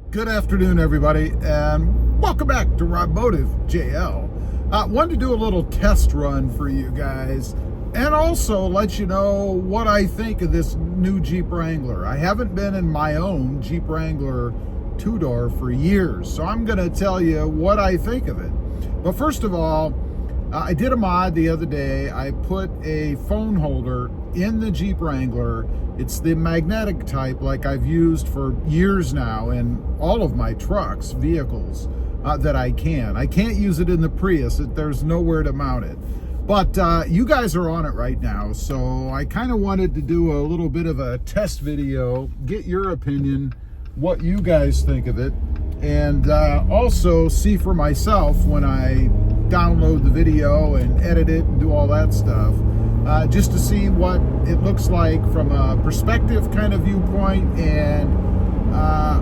Good afternoon, everybody, and welcome back to robmotivejl. Wanted to do a little test run for you guys and also let you know what I think of this new Jeep Wrangler. I haven't been in my own Jeep Wrangler two-door for years, so I'm going to tell you what I think of it. But first of all, I did a mod the other day. I put a phone holder in the Jeep Wrangler. It's the magnetic type like I've used for years now in all of my trucks, vehicles that I can. I can't use it in the Prius. There's nowhere to mount it. But you guys are on it right now, so I kind of wanted to do a little bit of a test video, get your opinion, what you guys think of it, and also see for myself when I download the video and edit it and do all that stuff, just to see what it looks like from a perspective kind of viewpoint and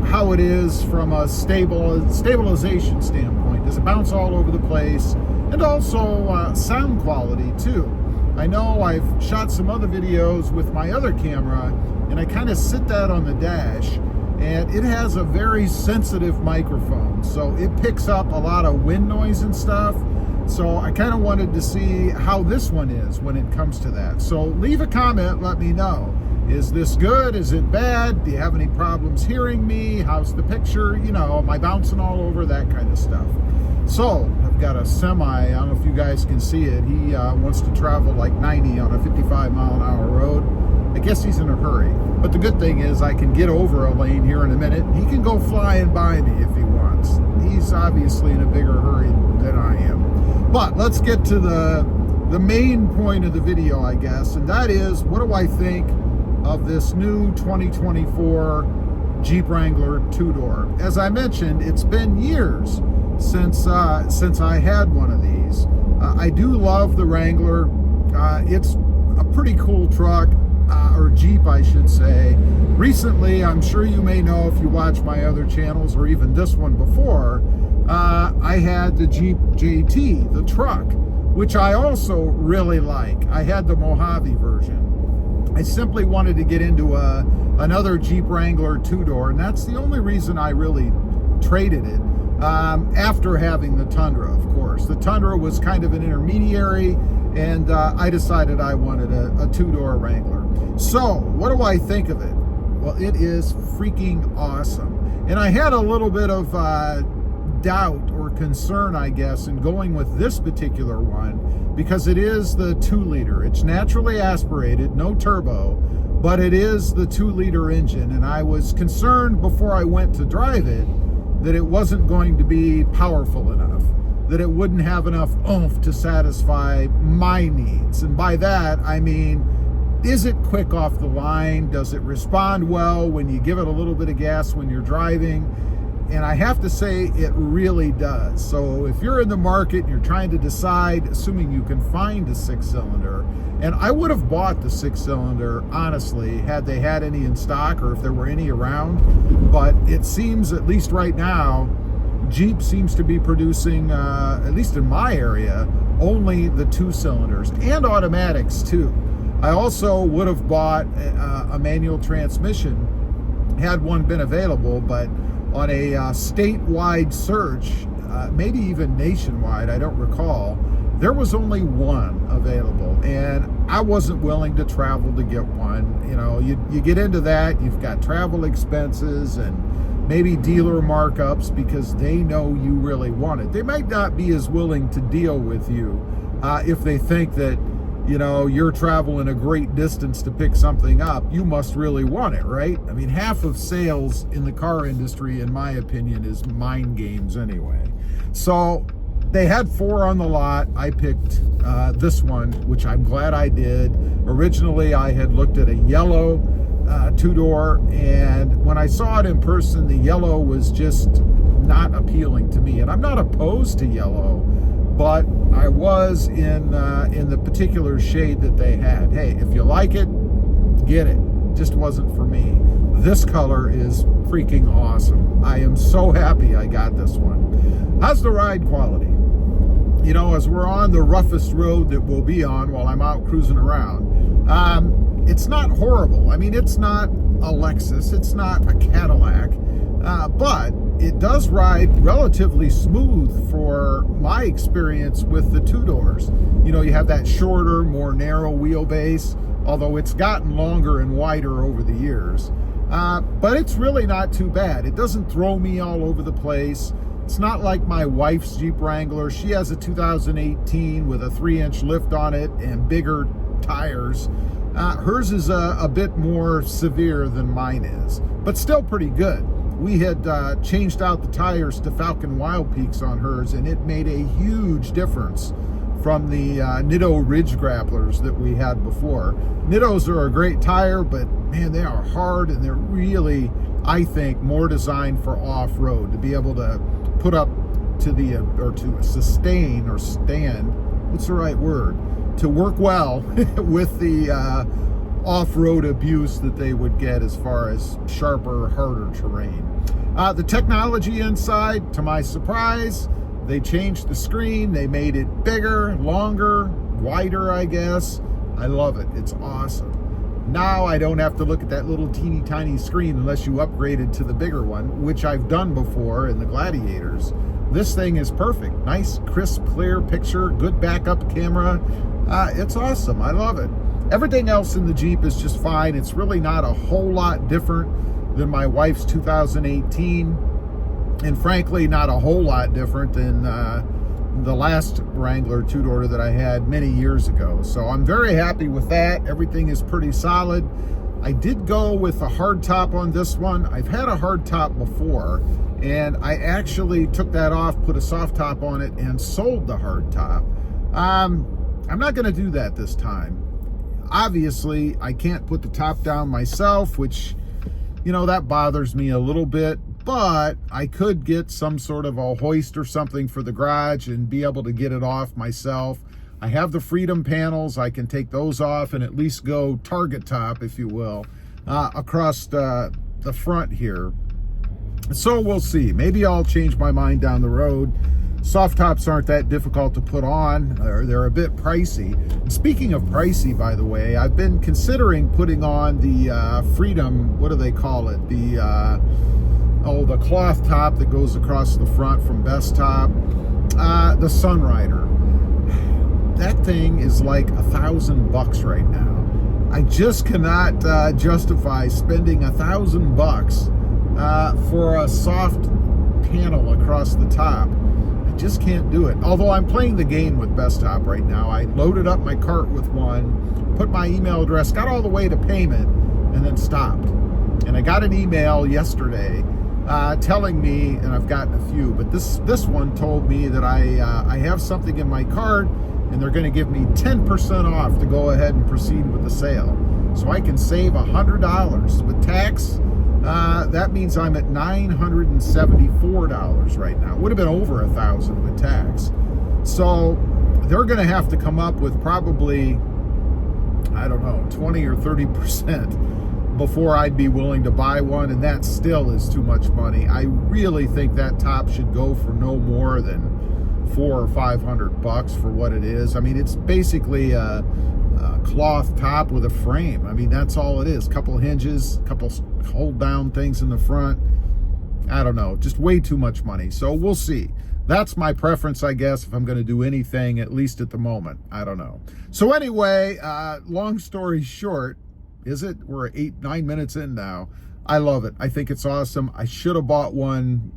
how it is from a stabilization standpoint. Does it bounce all over the place? And also sound quality too. I know I've shot some other videos with my other camera and I kind of sit that on the dash, and it has a very sensitive microphone, so it picks up a lot of wind noise and stuff. So I kind of wanted to see how this one is when it comes to that. So leave a comment, let me know. Is this good? Is it bad? Do you have any problems hearing me? How's the picture? You know, am I bouncing all over? That kind of stuff. So I've got a semi, I don't know if you guys can see it. He wants to travel like 90 on a 55-mile-an-hour road. I guess he's in a hurry. But the good thing is I can get over a lane here in a minute. He can go flying by me if he wants. He's obviously in a bigger hurry than I am. But let's get to the main point of the video, I guess, and that is, what do I think of this new 2024 Jeep Wrangler two-door? As I mentioned, it's been years since I had one of these. I do love the Wrangler. It's a pretty cool truck, or Jeep, I should say. Recently, I'm sure you may know if you watch my other channels, or even this one before, I had the Jeep JT, the truck, which I also really like. I had the Mojave version. I simply wanted to get into another Jeep Wrangler two-door, and that's the only reason I really traded it. After having the Tundra, of course. The Tundra was kind of an intermediary, and I decided I wanted a two-door Wrangler. So, what do I think of it? Well, it is freaking awesome. And I had a little bit of doubt or concern, I guess, in going with this particular one, because it is the 2-liter. It's naturally aspirated, no turbo, but it is the 2-liter engine. And I was concerned before I went to drive it that it wasn't going to be powerful enough, that it wouldn't have enough oomph to satisfy my needs. And by that, I mean, is it quick off the line? Does it respond well when you give it a little bit of gas when you're driving? And I have to say, it really does. So if you're in the market and you're trying to decide, assuming you can find a 6-cylinder, and I would have bought the 6-cylinder, honestly, had they had any in stock or if there were any around. But it seems, at least right now, Jeep seems to be producing, at least in my area, only the 2-cylinders and automatics too. I also would have bought a manual transmission had one been available, but on a statewide search, maybe even nationwide, I don't recall, there was only one available, and I wasn't willing to travel to get one. You know, you get into that, you've got travel expenses and maybe dealer markups because they know you really want it. They might not be as willing to deal with you if they think that, you know, you're traveling a great distance to pick something up, you must really want it, right? I mean, half of sales in the car industry, in my opinion, is mind games anyway. So they had 4 on the lot. I picked this one, which I'm glad I did. Originally, I had looked at a yellow two-door, and when I saw it in person, the yellow was just not appealing to me. And I'm not opposed to yellow, but I was in the particular shade that they had. Hey, if you like it, get it. Just wasn't for me. This color is freaking awesome. I am so happy I got this one. How's the ride quality? You know, as we're on the roughest road that we'll be on while I'm out cruising around, it's not horrible. I mean, it's not a Lexus, it's not a Cadillac. but it does ride relatively smooth for my experience with the two doors. You know, you have that shorter, more narrow wheelbase, although it's gotten longer and wider over the years. But it's really not too bad. It doesn't throw me all over the place. It's not like my wife's Jeep Wrangler. She has a 2018 with a 3-inch lift on it and bigger tires. Hers is a bit more severe than mine is, but still pretty good. We had changed out the tires to Falcon Wild Peaks on hers, and it made a huge difference from the Nitto Ridge Grapplers that we had before. Nittos are a great tire, but man, they are hard, and they're really, I think, more designed for off-road, to be able to put up to the, or to sustain or stand, what's the right word? To work well with the off-road abuse that they would get as far as sharper, harder terrain. The technology inside, to my surprise, they changed the screen. They made it bigger, longer, wider, I guess. I love it. It's awesome. Now I don't have to look at that little teeny tiny screen unless you upgraded to the bigger one, which I've done before in the Gladiators. This thing is perfect. Nice, crisp, clear picture, good backup camera. It's awesome. I love it. Everything else in the Jeep is just fine. It's really not a whole lot different than my wife's 2018, and frankly, not a whole lot different than the last Wrangler two-door that I had many years ago. So I'm very happy with that. Everything is pretty solid. I did go with a hard top on this one. I've had a hard top before, and I actually took that off, put a soft top on it, and sold the hard top. I'm not going to do that this time. Obviously, I can't put the top down myself, which, you know, that bothers me a little bit, but I could get some sort of a hoist or something for the garage and be able to get it off myself. I have the Freedom panels. I can take those off and at least go target top, if you will, across the front here. So we'll see. Maybe I'll change my mind down the road. Soft tops aren't that difficult to put on, or they're a bit pricey. And speaking of pricey, by the way, I've been considering putting on the Freedom, what do they call it? The cloth top that goes across the front from Best Top, the Sunrider. That thing is like $1,000 right now. I just cannot justify spending $1,000 for a soft panel across the top. Just can't do it. Although I'm playing the game with Best Top right now. I loaded up my cart with one, put my email address, got all the way to payment, and then stopped. And I got an email yesterday telling me, and I've gotten a few, but this one told me that I have something in my cart, and they're going to give me 10% off to go ahead and proceed with the sale. So I can save $100 with tax. That means I'm at $974 right now. It would have been over $1,000 with tax. So they're going to have to come up with probably, I don't know, 20 or 30% before I'd be willing to buy one, and that still is too much money. I really think that top should go for no more than $400 or $500 for what it is. I mean, it's basically a cloth top with a frame. I mean, that's all it is. Couple hinges, couple hold down things in the front. I don't know, just way too much money. So we'll see. That's my preference, I guess, if I'm going to do anything, at least at the moment. I don't know. So anyway, long story short, is it? We're 8-9 minutes in now. I love it. I think it's awesome. I should have bought one.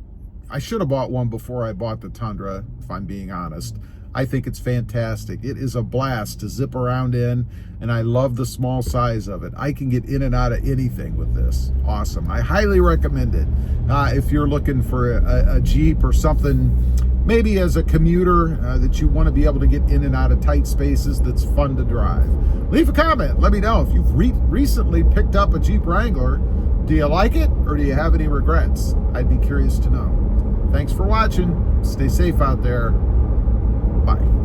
I should have bought one before I bought the Tundra, if I'm being honest. I think it's fantastic. It is a blast to zip around in, and I love the small size of it. I can get in and out of anything with this. Awesome. I highly recommend it. If you're looking for a Jeep or something, maybe as a commuter that you want to be able to get in and out of tight spaces that's fun to drive. Leave a comment. Let me know if you've recently picked up a Jeep Wrangler. Do you like it, or do you have any regrets? I'd be curious to know. Thanks for watching. Stay safe out there. Bye.